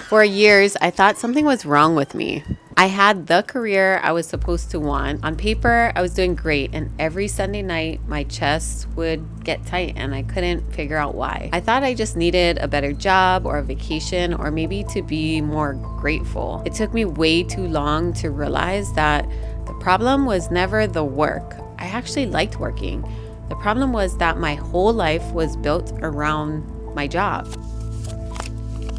For years, I thought something was wrong with me. I had the career I was supposed to want. On paper, I was doing great, and every Sunday night, my chest would get tight and I couldn't figure out why. I thought I just needed a better job or a vacation or maybe to be more grateful. It took me way too long to realize that the problem was never the work. I actually liked working. The problem was that my whole life was built around my job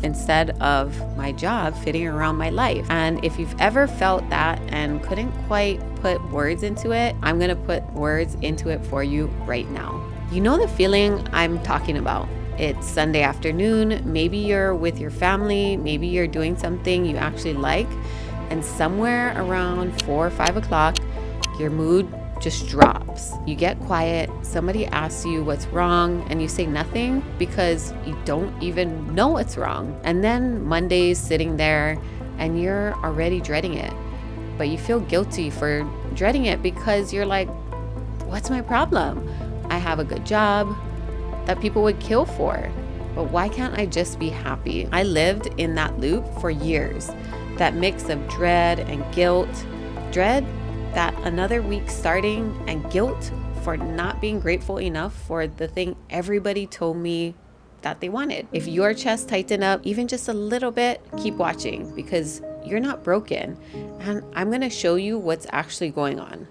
instead of my job fitting around my life. And if you've ever felt that and couldn't quite put words into it, I'm gonna put words into it for you right now. You know the feeling I'm talking about. It's Sunday afternoon, maybe you're with your family, maybe you're doing something you actually like, and somewhere around 4 or 5 o'clock, your mood just drops. You get quiet, somebody asks you what's wrong, and you say nothing because you don't even know what's wrong. And then Monday's sitting there and you're already dreading it. But you feel guilty for dreading it because you're like, what's my problem? I have a good job that people would kill for. But why can't I just be happy? I lived in that loop for years. That mix of dread and guilt. Dread that another week starting, and guilt for not being grateful enough for the thing everybody told me that they wanted. If your chest tightened up even just a little bit, keep watching because you're not broken. And I'm gonna show you what's actually going on.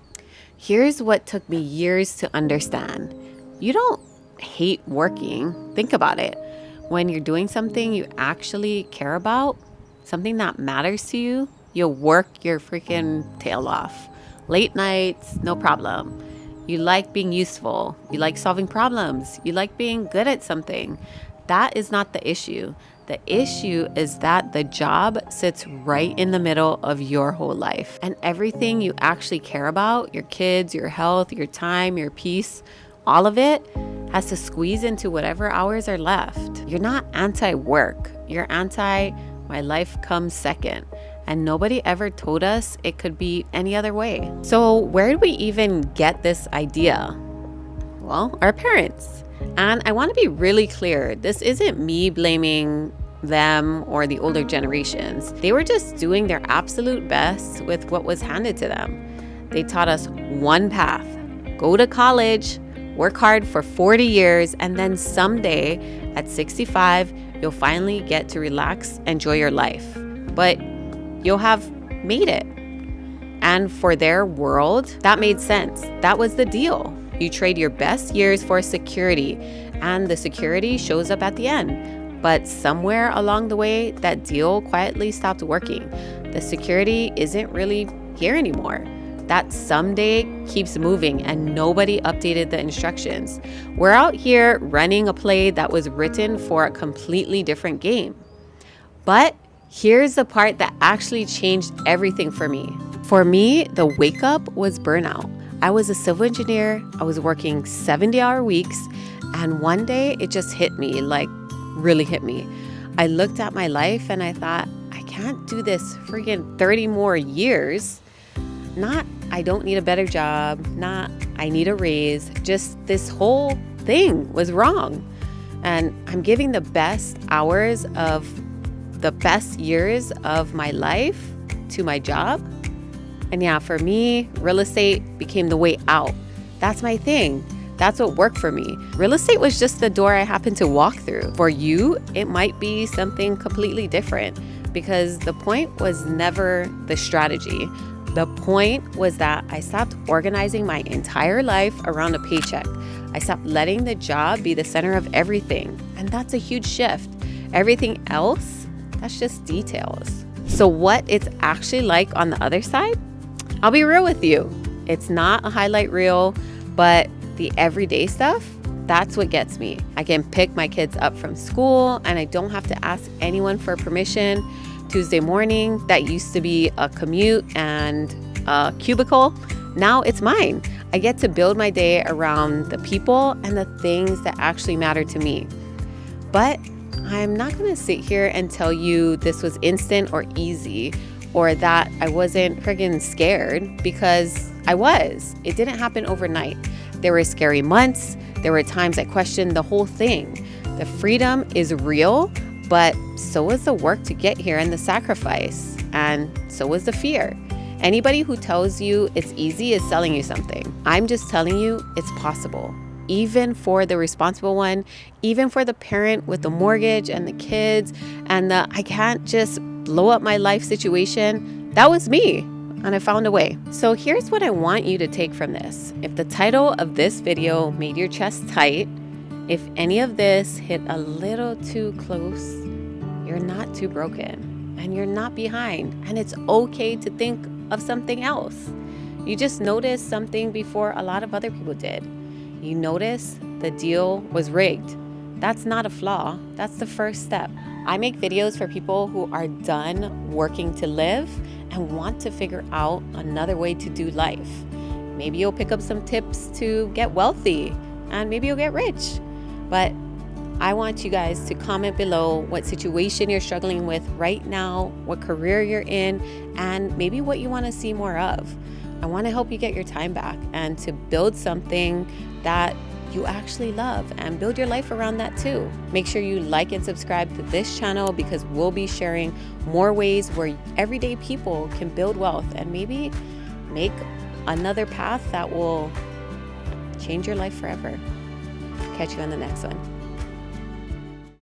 Here's what took me years to understand. You don't hate working. Think about it. When you're doing something you actually care about, something that matters to you, you'll work your freaking tail off. Late nights, no problem. You like being useful. You like solving problems. You like being good at something. That is not the issue. The issue is that the job sits right in the middle of your whole life. And everything you actually care about, your kids, your health, your time, your peace, all of it has to squeeze into whatever hours are left. You're not anti-work. You're anti-my life comes second. And nobody ever told us it could be any other way. So where did we even get this idea? Well, our parents. And I want to be really clear. This isn't me blaming them or the older generations. They were just doing their absolute best with what was handed to them. They taught us one path. Go to college, work hard for 40 years, and then someday at 65, you'll finally get to relax, enjoy your life. But you'll have made it. And for their world, that made sense. That was the deal. You trade your best years for security, and the security shows up at the end. But somewhere along the way, that deal quietly stopped working. The security isn't really here anymore. That someday keeps moving, and nobody updated the instructions. We're out here running a play that was written for a completely different game. But here's the part that actually changed everything for me. For me, the wake up was burnout. I was a civil engineer. I was working 70-hour weeks. And one day it just hit me, like really hit me. I looked at my life and I thought, I can't do this freaking 30 more years. Not, I don't need a better job. Not, I need a raise. Just this whole thing was wrong. And I'm giving the best hours of the best years of my life to my job. And yeah, for me, real estate became the way out. That's my thing. That's what worked for me. Real estate was just the door I happened to walk through. For you, it might be something completely different because the point was never the strategy. The point was that I stopped organizing my entire life around a paycheck. I stopped letting the job be the center of everything. And that's a huge shift. Everything else, that's just details. So what it's actually like on the other side? I'll be real with you. It's not a highlight reel, but the everyday stuff, that's what gets me. I can pick my kids up from school and I don't have to ask anyone for permission. Tuesday morning, that used to be a commute and a cubicle. Now it's mine. I get to build my day around the people and the things that actually matter to me. But I'm not going to sit here and tell you this was instant or easy or that I wasn't friggin' scared, because I was. It didn't happen overnight. There were scary months. There were times I questioned the whole thing. The freedom is real, But so was the work to get here and the sacrifice. And so was the fear. Anybody who tells you it's easy is selling you something. I'm just telling you it's possible. Even for the responsible one, even for the parent with the mortgage and the kids and the I can't just blow up my life situation. That was me, and I found a way. So here's what I want you to take from this. If the title of this video made your chest tight, if any of this hit a little too close, you're not too broken and you're not behind, and it's okay to think of something else. You just noticed something before a lot of other people did. You notice the deal was rigged. That's not a flaw. That's the first step. I make videos for people who are done working to live and want to figure out another way to do life. Maybe you'll pick up some tips to get wealthy, and maybe you'll get rich. But I want you guys to comment below what situation you're struggling with right now, what career you're in, and maybe what you want to see more of. I want to help you get your time back and to build something that you actually love and build your life around that too. Make sure you like and subscribe to this channel because we'll be sharing more ways where everyday people can build wealth and maybe make another path that will change your life forever. Catch you on the next one.